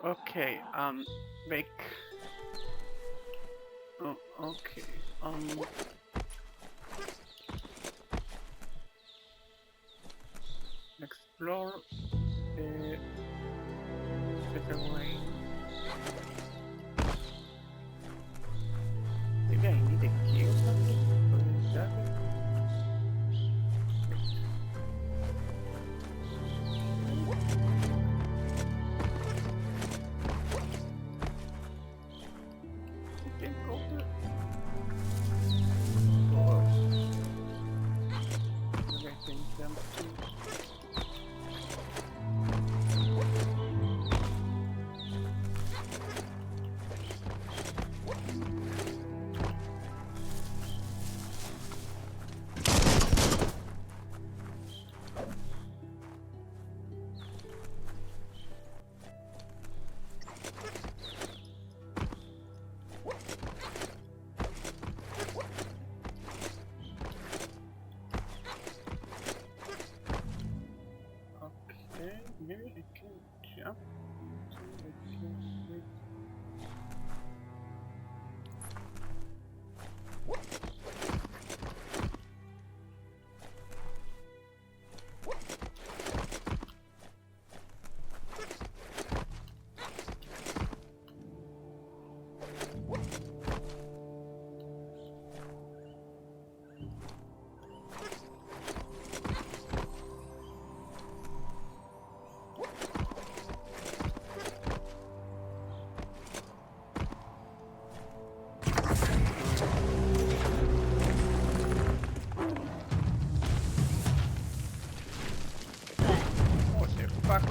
Okay, make. Oh, okay, explore the terrain. Maybe I need a key or something? Or is that it? Game over? Or maybe I can jump to. Okay, maybe I can jump to the key. What the fuck?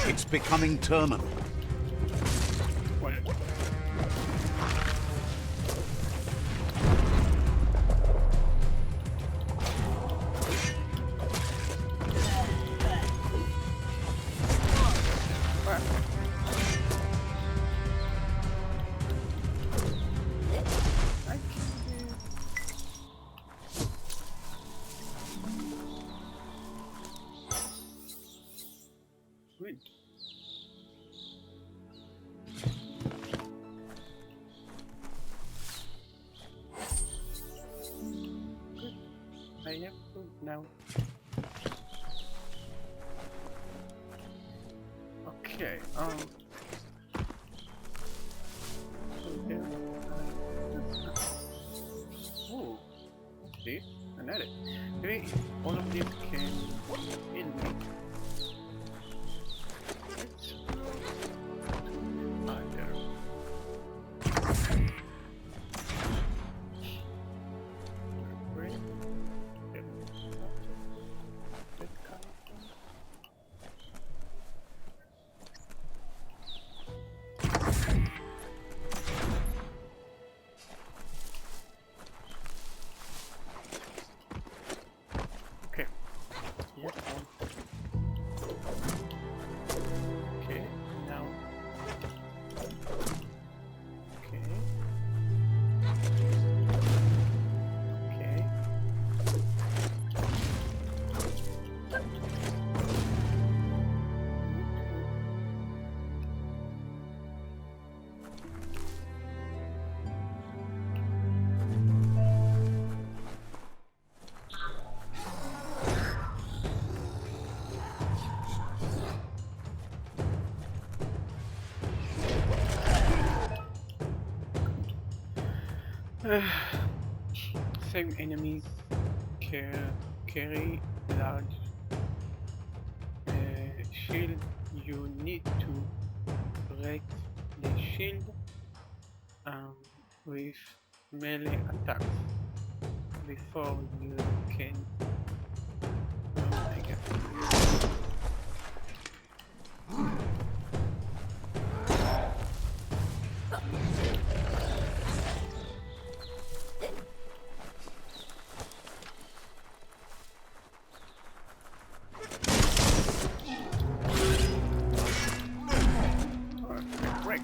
It's becoming terminal. What? What? I can do. Good. Good. I have food now. Okay, so there oh, what's this? Another. Maybe all of these can heal me. Let's go to other. Great. That kind of thing. Okay. Yes, okay, now. Okay. Okay. Same enemies carry large shield. You need to break the shield with melee attacks before you can. I guess. Brick.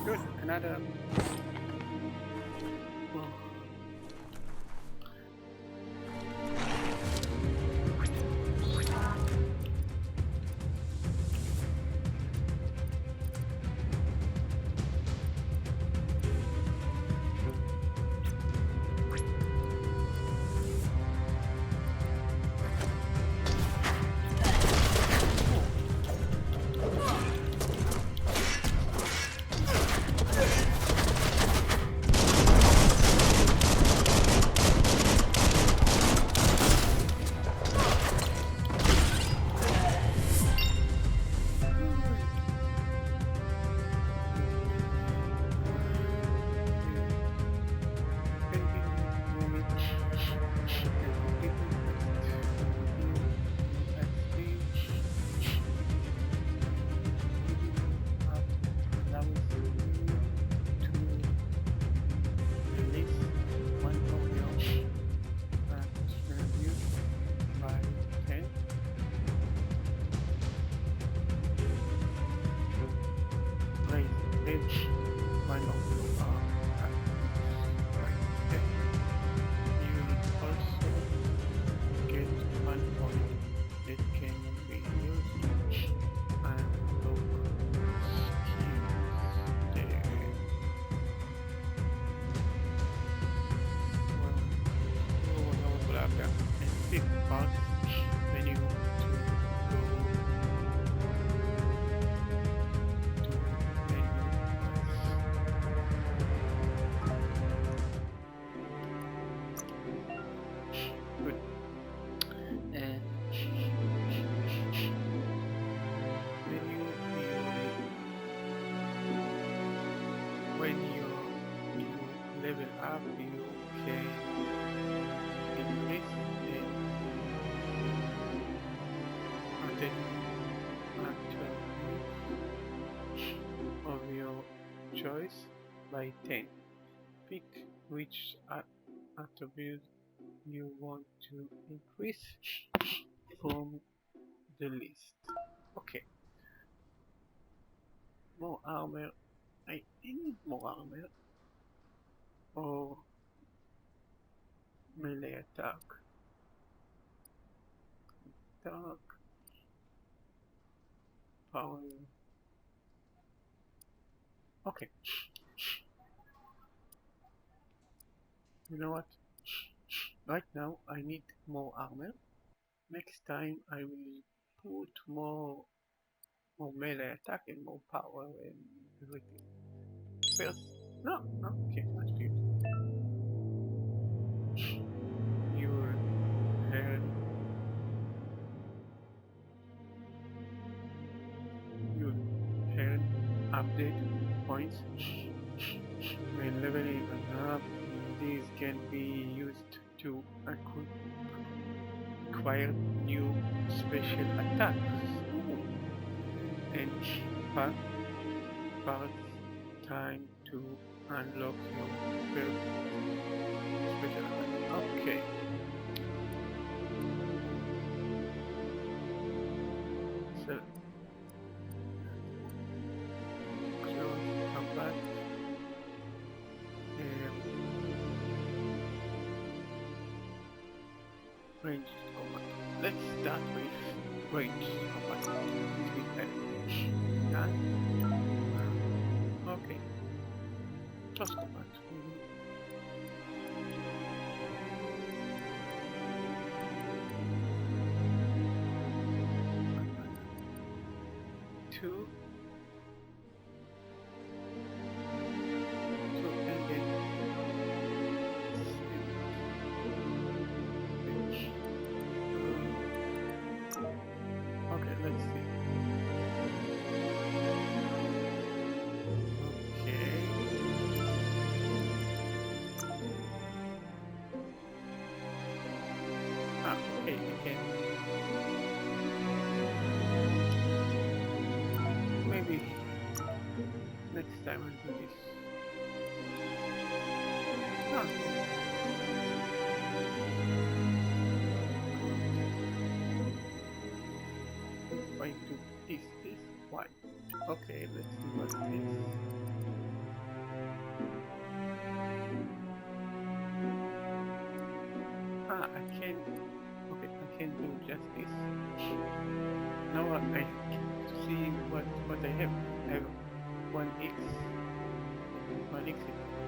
Good, another. Oh. When you level up, you can increase the attribute of your choice by 10. Pick which attribute you want to increase from the list. Okay. More armor. I need more armor. Or melee attack. Attack. Power. Okay. You know what? Right now I need more armor. Next time I will put more melee attack and more power and everything. First, no, okay, that's good. Your update points when leveling up. These can be used to acquire new special attacks and pass time to unlock your first special attack. Okay. So close combat and ranged combat. Let's start with ranged combat. Done. Okay. Close combat. Two. time I'll do this. Ah, if I do this, why? Okay, let's see what this. Ah, I can. Okay, I can do just this. Now I see what I have. I have 1x. 1x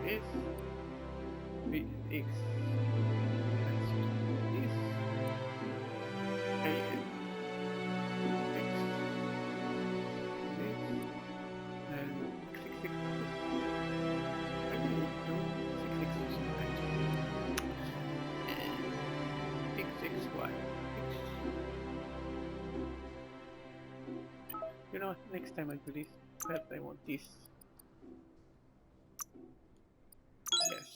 is this. X. Let's do this. And x. This. And x. I will do 6x. XXY. You know what? Next time I do this, perhaps I want this. Yes.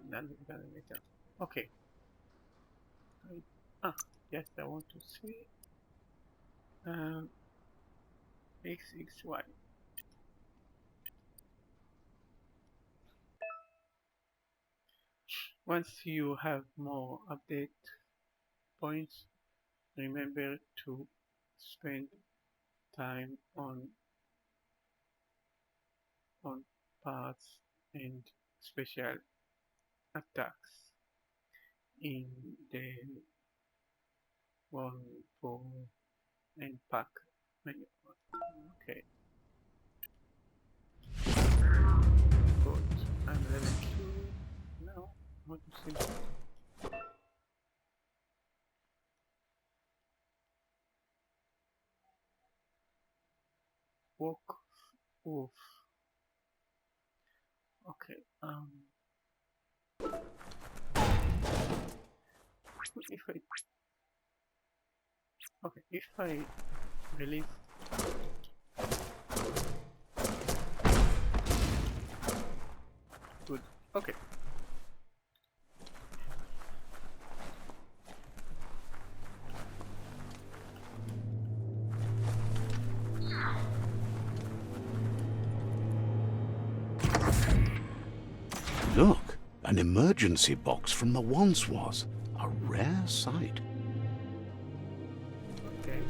None later. Okay. Yes, I want to see XXY. Once you have more update points, remember to spend time on parts and special attacks in the one for and pack menu. Okay. Good. I'm level 2 now. I want to see. Walk off. Okay. If I release good. Okay. Look, an emergency box from the once was. A rare sight. Okay.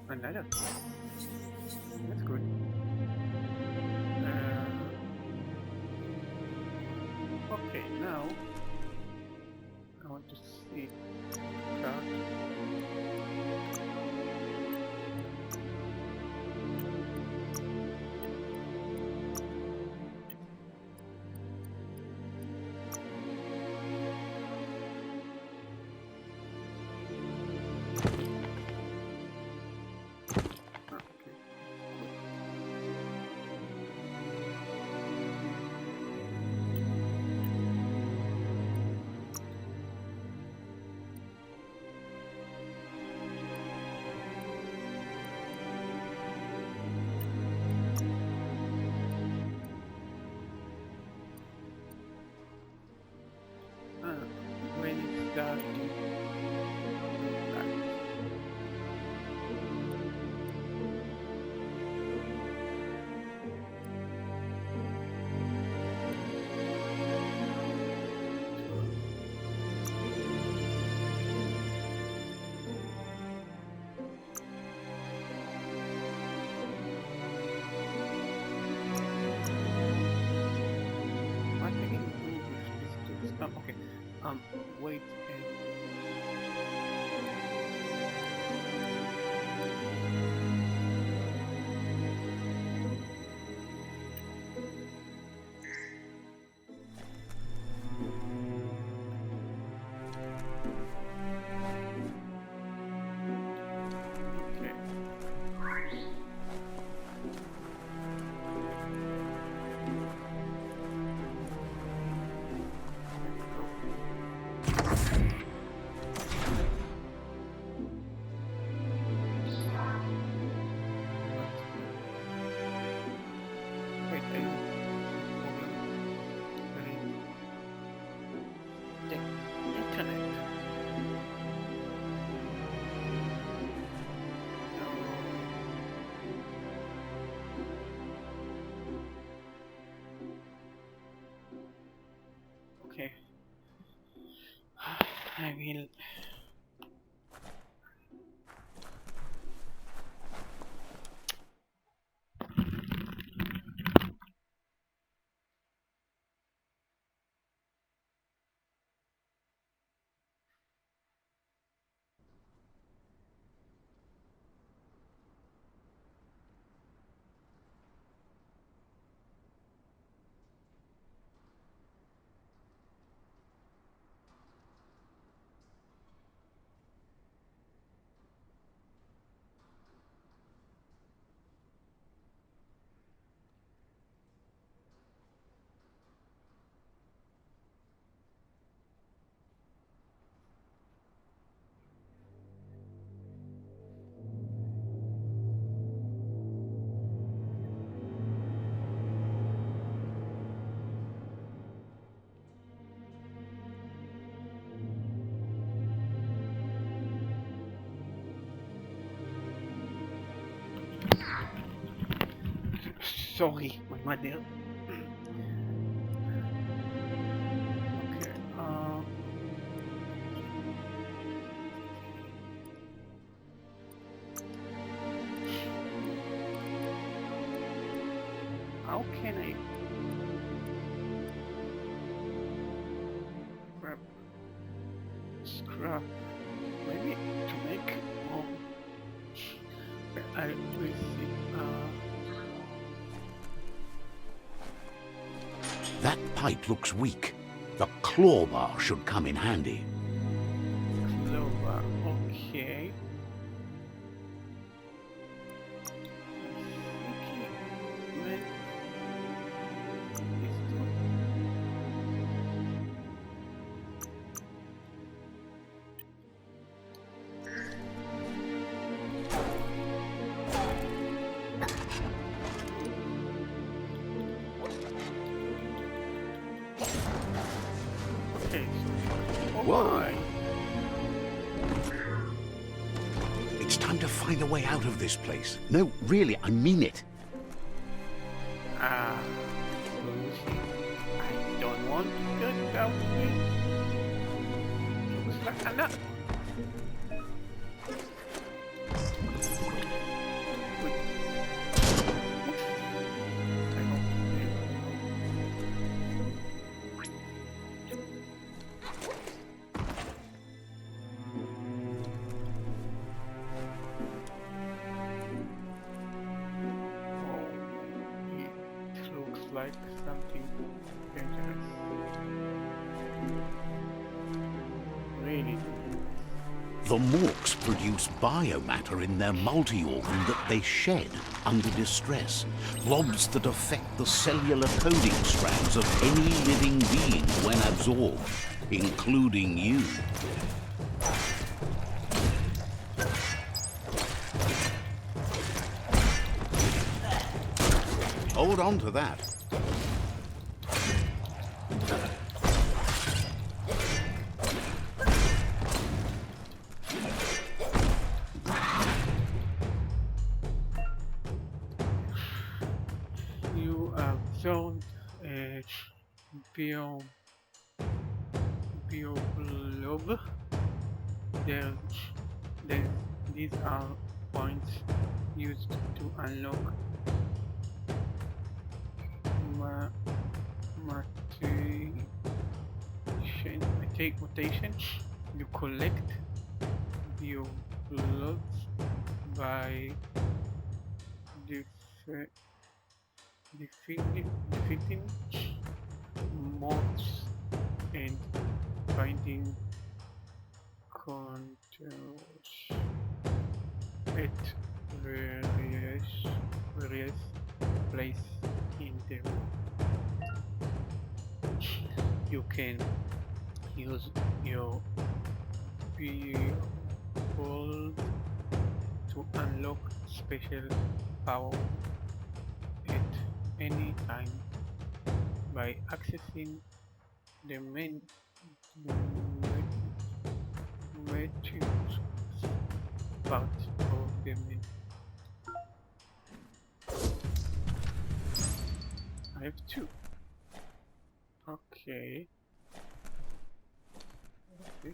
Another. That's good. Okay, now I want to see card. When it's dark, what I can do is to okay. Wait and okay. I will. Sorry, my mother. Okay. How can I grab scrap? Maybe to make more. I will see. That pipe looks weak. The claw bar should come in handy. Clover. Okay. Okay, so Whoa. It's time to find a way out of this place. No, really, I mean it. I don't want to get out with. Looks like enough. Like something dangerous. Really. The morks produce biomatter in their multi-organ that they shed under distress. Blobs that affect the cellular coding strands of any living being when absorbed, including you. Hold on to that. You have zoned a bio globe. There, these are points used to unlock mutation. You collect bio globes by defeating mods and finding controls at various places in the world. You can use your vehicle to unlock special power at any time by accessing the main part of the menu. I have two. Okay. What's this?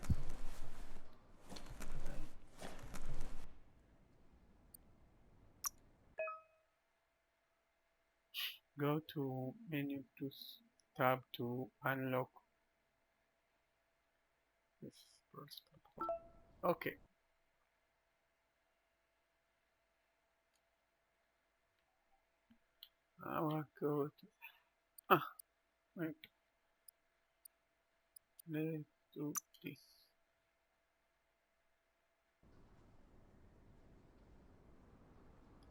go to menu to tab to unlock this first. Okay. I will go to wait. Let's do this.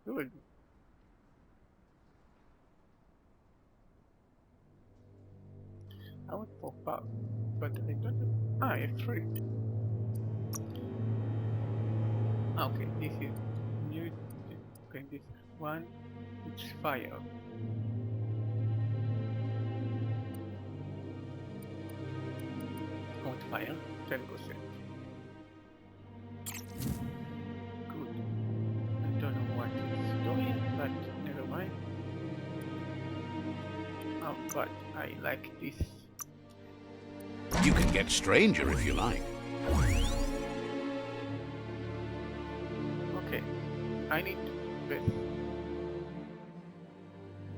Good. I would pop up, but I don't know. F3. Okay, this is new. Okay, this one, it's fire. Hot fire, 10%. Good. I don't know what it's doing, but never mind. Oh, but I like this. You can get stranger if you like. Okay, I need to press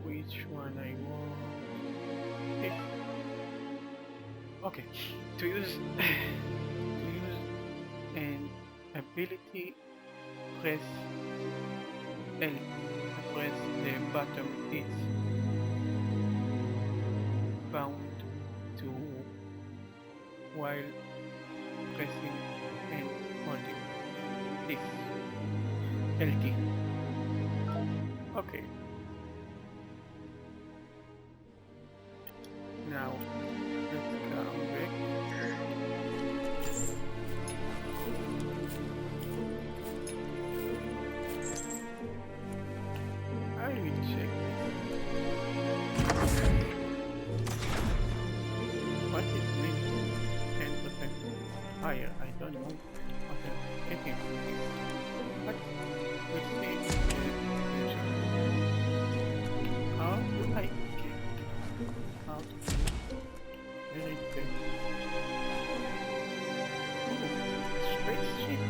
which one I want. This. Okay, to use an ability, press L. Press the button it's bound to while pressing and holding this LT. Okay. Now let's go back. I will check what is meant 10% higher. I don't know what I'm getting from this. But we'll see in the future. How do I get out of this? Very good. Oh, spaceship.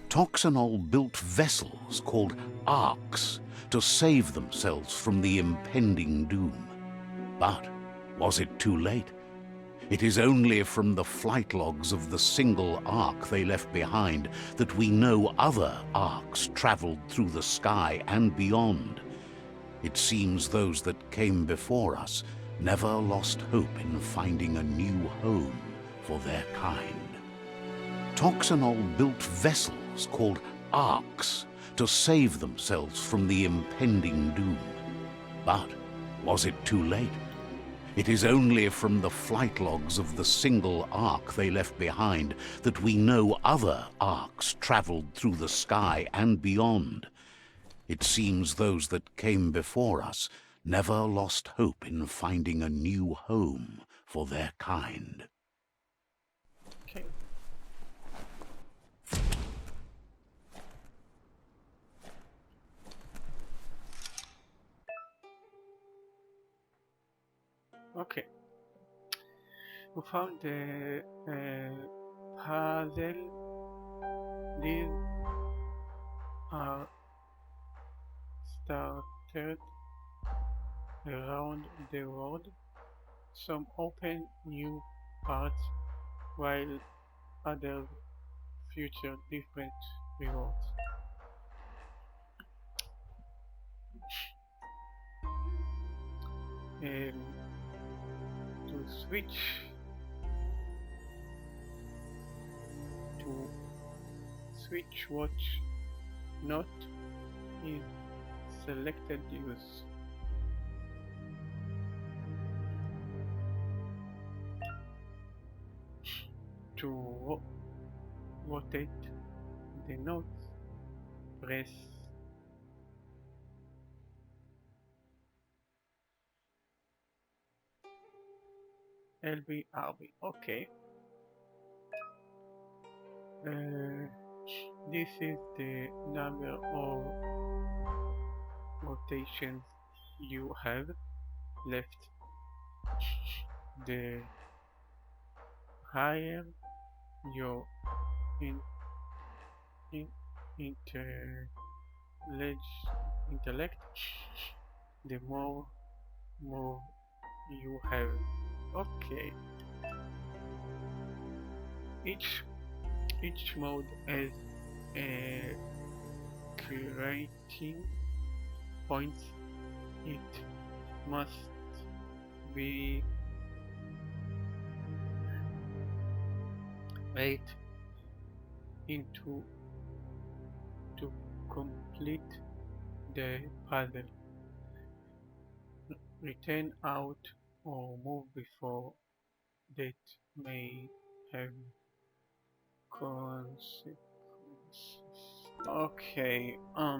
Toxanol built vessels called arcs to save themselves from the impending doom. But was it too late? It is only from the flight logs of the single arc they left behind that we know other arcs traveled through the sky and beyond. It seems those that came before us never lost hope in finding a new home for their kind. Toxanol built vessels called arcs to save themselves from the impending doom. But was it too late? It is only from the flight logs of the single arc they left behind that we know other arcs traveled through the sky and beyond. It seems those that came before us never lost hope in finding a new home for their kind. Okay. Okay. We found the puzzle. These are started around the world. Some open new parts while others feature different rewards. And to switch to switch watch not is selected use. To rotate the notes, press LBRB. Okay. This is the number of rotations you have left. The higher your in intellect, the more you have. Okay, each each mode has a creating points. It must be 8 into to complete the puzzle. Return out or move before that may have consequences. Okay, I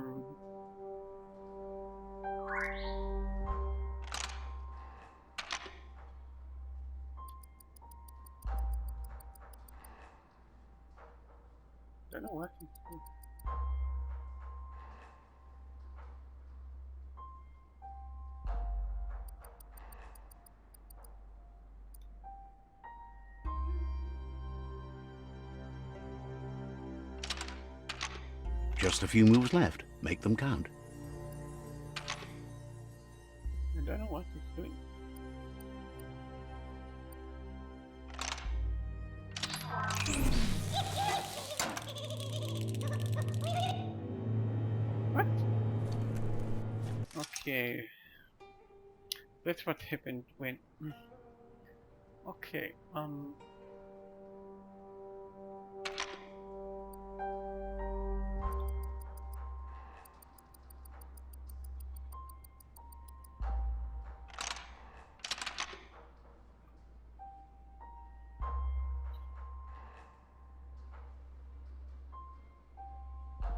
don't know what it is. Just a few moves left. Make them count. I don't know what it's doing. What? Okay. That's what happened when... Okay,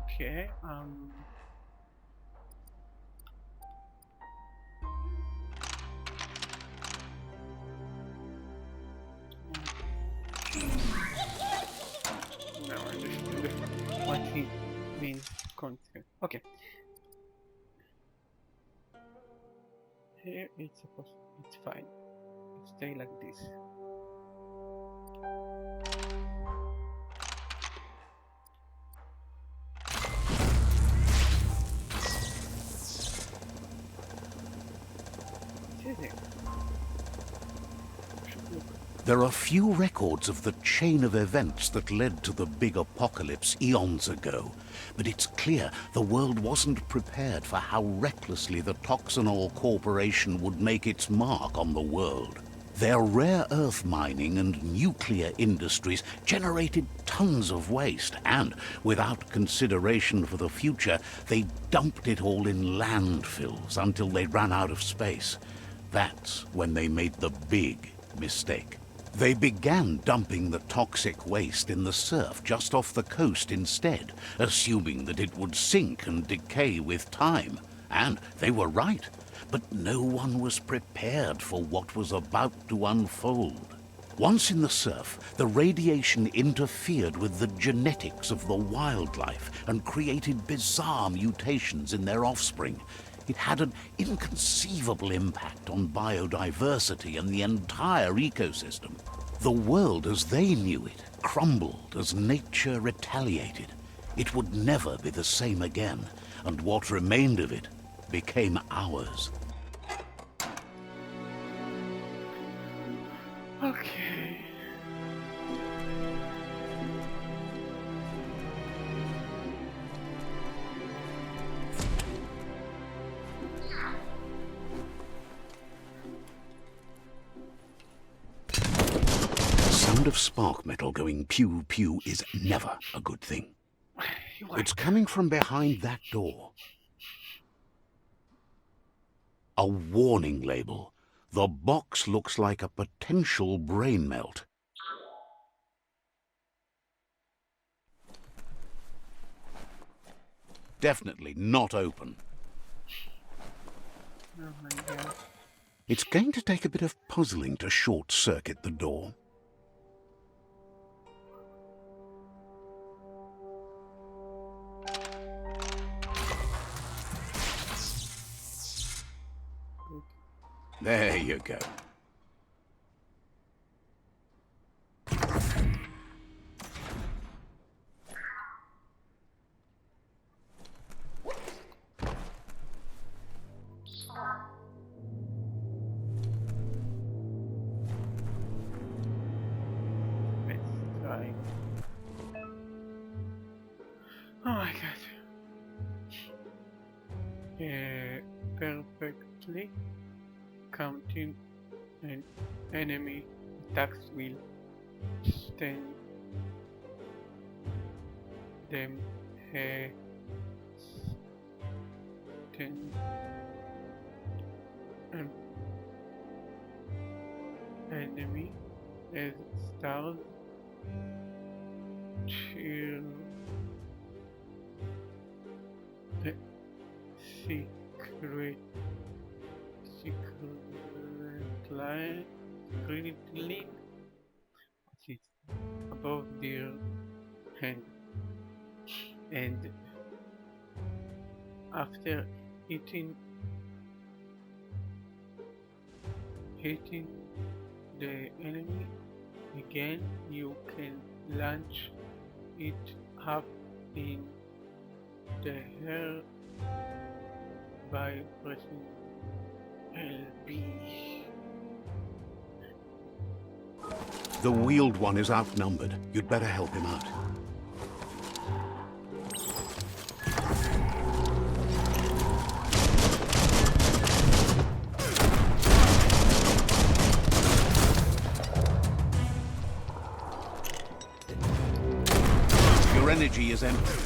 okay, now I understood what he means concept. Okay. Here it's supposed it's fine. Stay like this. It's easy. Should look. There are few records of the chain of events that led to the big apocalypse eons ago, but it's clear the world wasn't prepared for how recklessly the Toxanol Corporation would make its mark on the world. Their rare earth mining and nuclear industries generated tons of waste, and without consideration for the future, they dumped it all in landfills until they ran out of space. That's when they made the big mistake. They began dumping the toxic waste in the surf just off the coast instead, assuming that it would sink and decay with time. And they were right. But no one was prepared for what was about to unfold. Once in the surf, the radiation interfered with the genetics of the wildlife and created bizarre mutations in their offspring. It had an inconceivable impact on biodiversity and the entire ecosystem. The world as they knew it crumbled as nature retaliated. It would never be the same again, and what remained of it became ours. Okay. The sound of spark metal going pew pew is never a good thing. It's coming from behind that door. A warning label. The box looks like a potential brain melt. Definitely not open. Oh my god. It's going to take a bit of puzzling to short-circuit the door. There you go. Oh my god. Perfectly counting an enemy attacks will stand them a stand an enemy as stars cheer the secret line sits above their hand, and after hitting the enemy again, you can launch it up in the air by pressing LB. The wheeled one is outnumbered. You'd better help him out. Your energy is empty.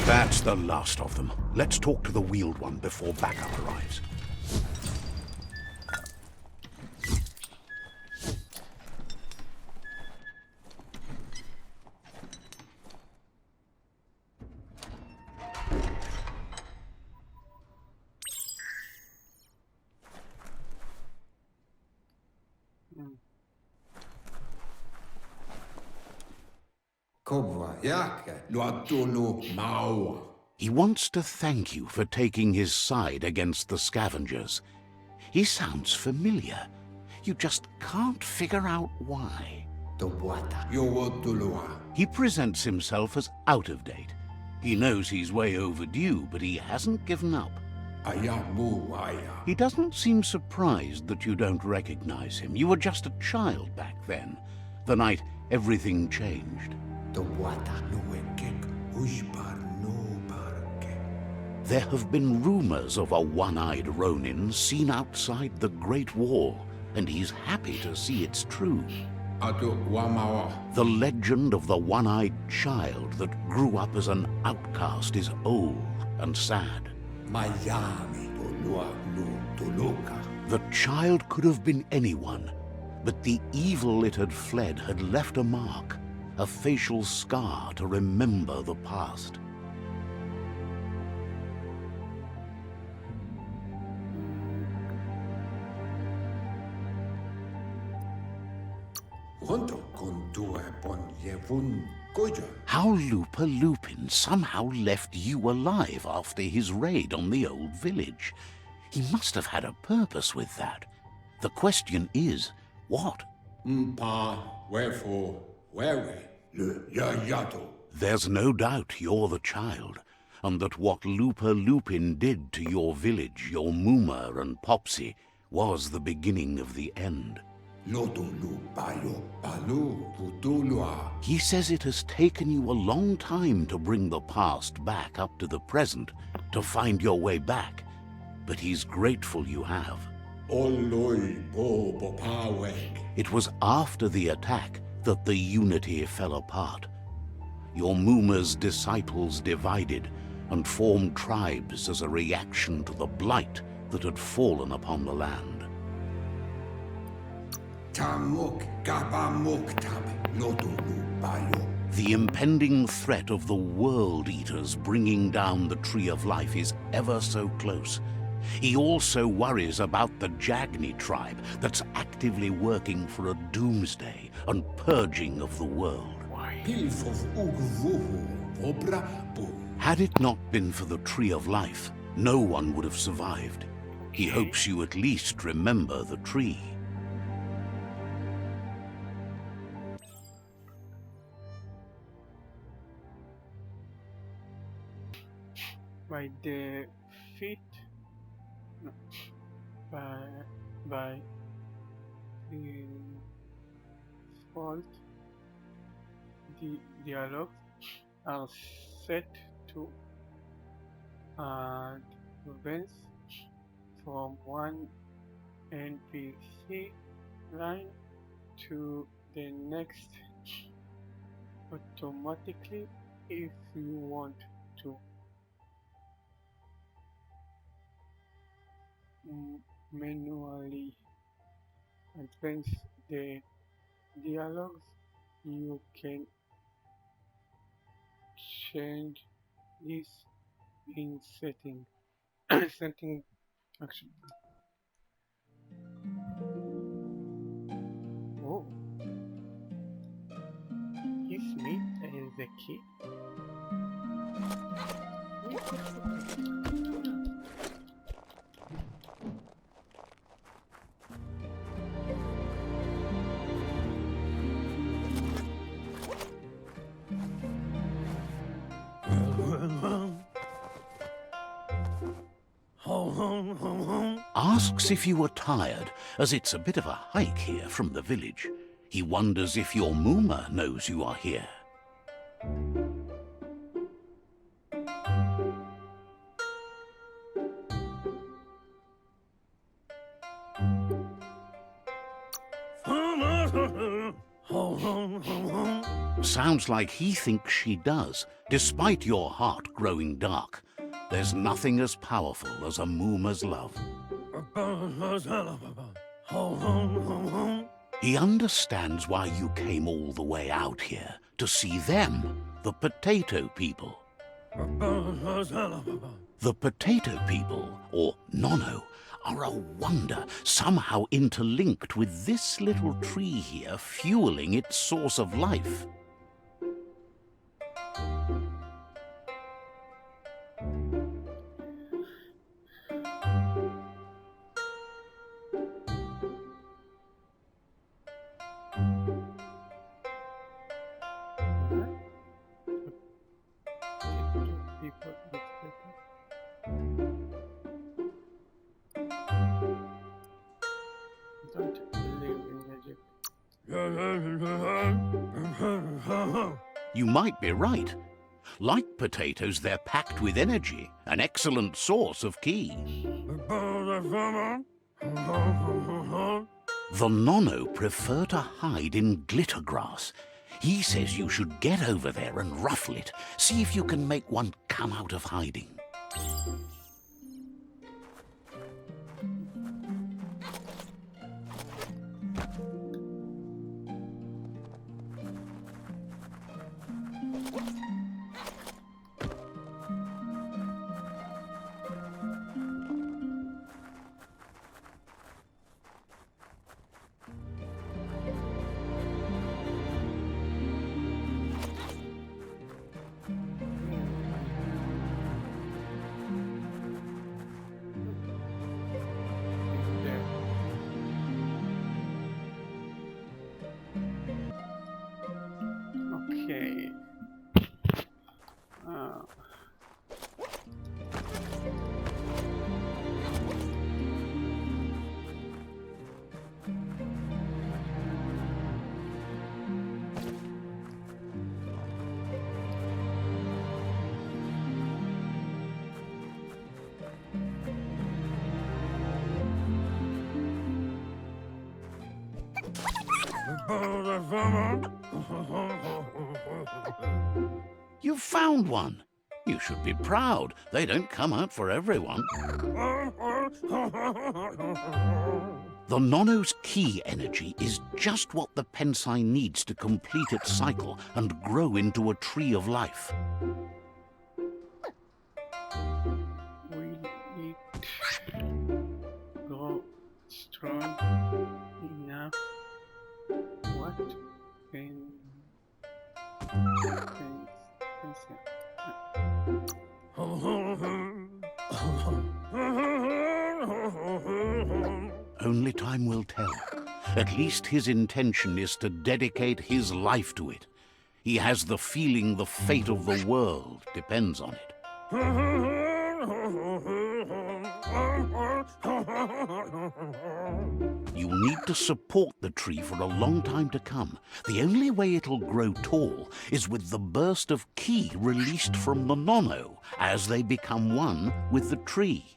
That's the last of them. Let's talk to the wheeled one before backup arrives. He wants to thank you for taking his side against the scavengers. He sounds familiar. You just can't figure out why. He presents himself as out of date. He knows he's way overdue, but he hasn't given up. He doesn't seem surprised that you don't recognize him. You were just a child back then, the night everything changed. There have been rumors of a one-eyed Ronin seen outside the Great Wall, and he's happy to see it's true. The legend of the one-eyed child that grew up as an outcast is old and sad. The child could have been anyone, but the evil it had fled had left a mark, a facial scar to remember the past. How Lupa Lupin somehow left you alive after his raid on the old village. He must have had a purpose with that. The question is, what? There's no doubt you're the child, and that what Lupa Lupin did to your village, your Muma and Popsy, was the beginning of the end. He says it has taken you a long time to bring the past back up to the present, to find your way back, but he's grateful you have. It was after the attack that the unity fell apart. Your Muma's disciples divided and formed tribes as a reaction to the blight that had fallen upon the land. The impending threat of the World Eaters bringing down the Tree of Life is ever so close. He also worries about the Jagni tribe that's actively working for a doomsday and purging of the world. Had it not been for the Tree of Life, no one would have survived. He hopes you at least remember the tree. By the feet, no, by default, the dialogues are set to advance from one NPC line to the next automatically if you want to manually advance the dialogues. You can change this in setting. Setting action. Oh, he Smith is the key. Asks if you are tired, as it's a bit of a hike here from the village. He wonders if your Mooma knows you are here. Sounds like he thinks she does, despite your heart growing dark. There's nothing as powerful as a Mooma's love. He understands why you came all the way out here, to see them, the potato people. The potato people, or Nono, are a wonder, somehow interlinked with this little tree here fueling its source of life. Don't believe in magic. You might be right. Like potatoes, they're packed with energy, an excellent source of ki. The Nono prefer to hide in glitter grass. He says you should get over there and ruffle it. See if you can make one come out of hiding. Okay. You've found one. You should be proud. They don't come out for everyone. The Nono's ki energy is just what the Pensai needs to complete its cycle and grow into a tree of life. Will it grow strong enough? What can Only time will tell. At least his intention is to dedicate his life to it. He has the feeling the fate of the world depends on it. You'll need to support the tree for a long time to come. The only way it'll grow tall is with the burst of ki released from the nono as they become one with the tree.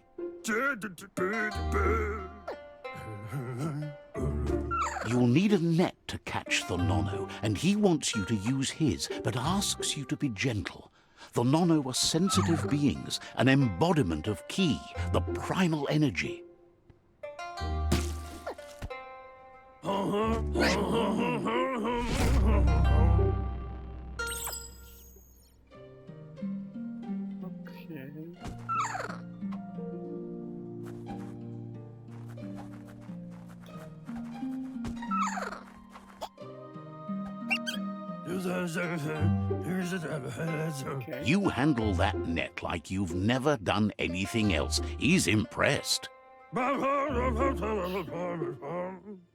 You'll need a net to catch the nono, and he wants you to use his, but asks you to be gentle. The nono are sensitive beings, an embodiment of ki, the primal energy. Okay. You handle that net like you've never done anything else. He's impressed.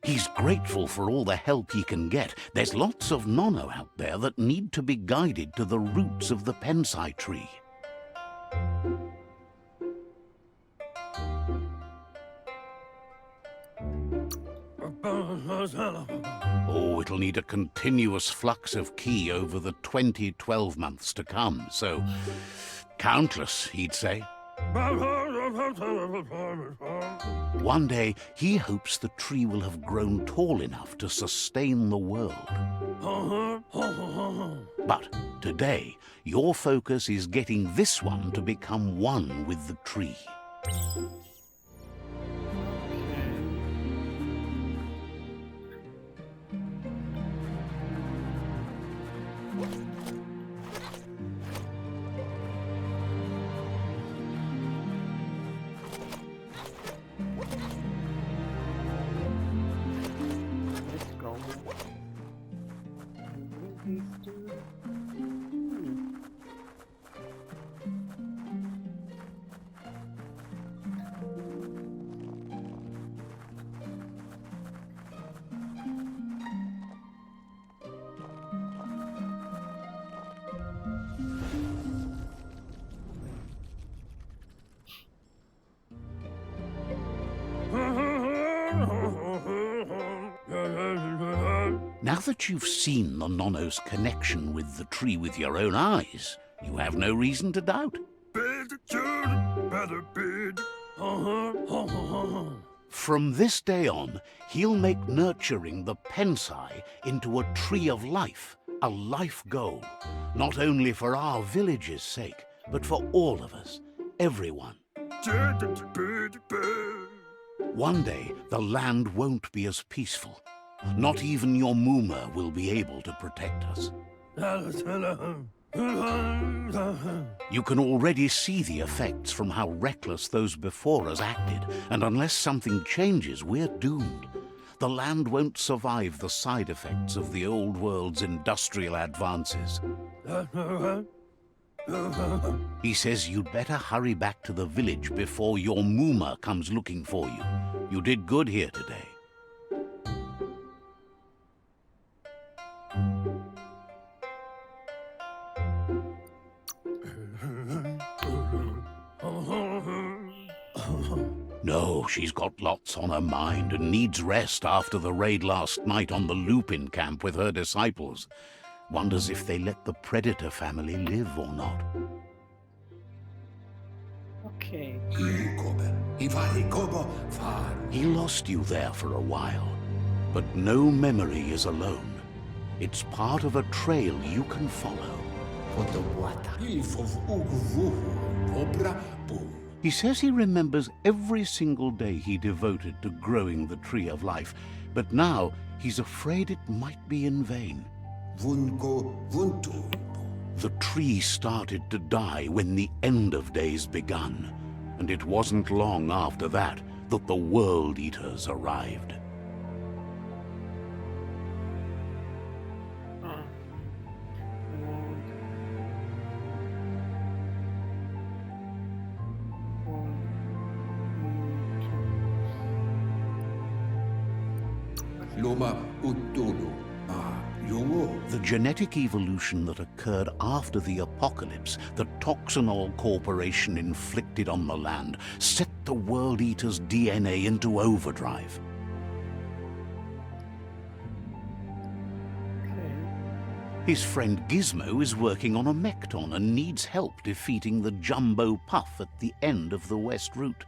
He's grateful for all the help he can get. There's lots of nono out there that need to be guided to the roots of the pensai tree. Oh, it'll need a continuous flux of ki over the 12 months to come, so countless, he'd say. One day, he hopes the tree will have grown tall enough to sustain the world. But today, your focus is getting this one to become one with the tree. Now that you've seen the nono's connection with the tree with your own eyes, you have no reason to doubt. From this day on, he'll make nurturing the pensai into a tree of life, a life goal, not only for our village's sake, but for all of us, everyone. One day, the land won't be as peaceful. Not even your Muma will be able to protect us. You can already see the effects from how reckless those before us acted, and unless something changes, we're doomed. The land won't survive the side effects of the old world's industrial advances. He says you'd better hurry back to the village before your Muma comes looking for you. You did good here today. No, she's got lots on her mind and needs rest after the raid last night on the Lupin camp with her disciples. Wonders if they let the Predator family live or not. Okay. He lost you there for a while, but no memory is alone. It's part of a trail you can follow. He says he remembers every single day he devoted to growing the Tree of Life, but now he's afraid it might be in vain. The tree started to die when the end of days begun, and it wasn't long after that that the World Eaters arrived. Loma Utulu. Yowo. The genetic evolution that occurred after the apocalypse that Toxanol Corporation inflicted on the land set the World Eater's DNA into overdrive. His friend Gizmo is working on a Mekton and needs help defeating the Jumbo Puff at the end of the West Route.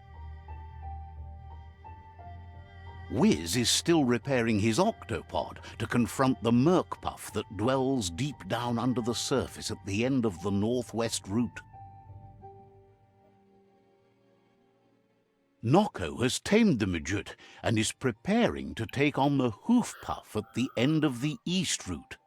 Wiz is still repairing his octopod to confront the Merc Puff that dwells deep down under the surface at the end of the Northwest Route. Nocco has tamed the Midget and is preparing to take on the Hoof Puff at the end of the East Route.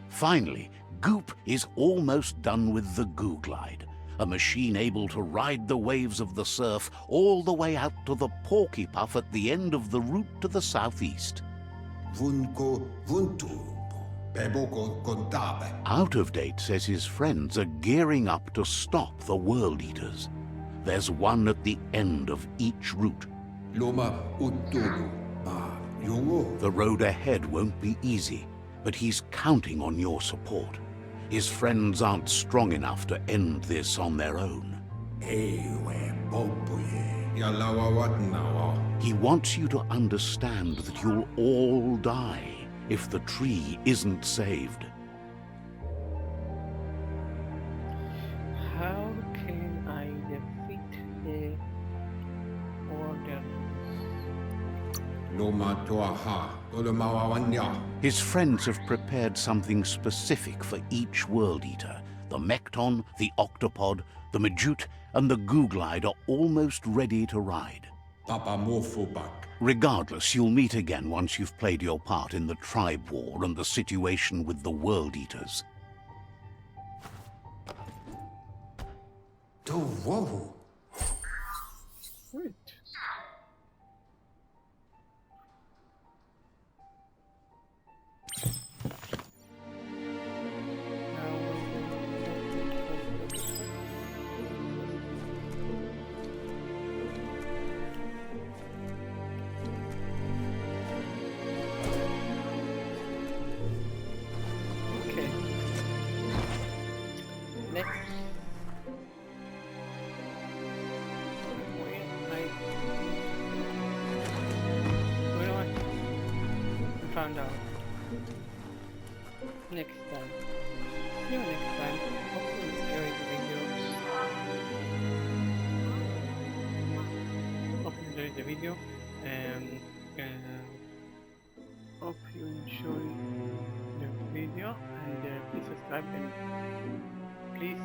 Finally, Goop is almost done with the Goo Glide, a machine able to ride the waves of the surf all the way out to the Porky Puff at the end of the route to the southeast. Vunko Vuntu. Beboko Kontabe. Out of Date says his friends are gearing up to stop the World Eaters. There's one at the end of each route. Loma Utulu. Yowo. The road ahead won't be easy, but he's counting on your support. His friends aren't strong enough to end this on their own. Ewe Bobuye. Yalawa Watnawa. He wants you to understand that you'll all die if the tree isn't saved. How can I defeat the order? Loma Toaha. Olomawawanya. His friends have prepared something specific for each World Eater. The Mekton, the Octopod, the Majute, and the Goo Glide are almost ready to ride. Papa Mofubak. Regardless, you'll meet again once you've played your part in the tribe war and the situation with the World Eaters. To wowu. Wait. Okay. Next. Wait, you know what? I found out. Next time. See you next time. Hope you enjoyed the video. Hope you enjoyed the video. And hope you enjoyed the video. And please subscribe and please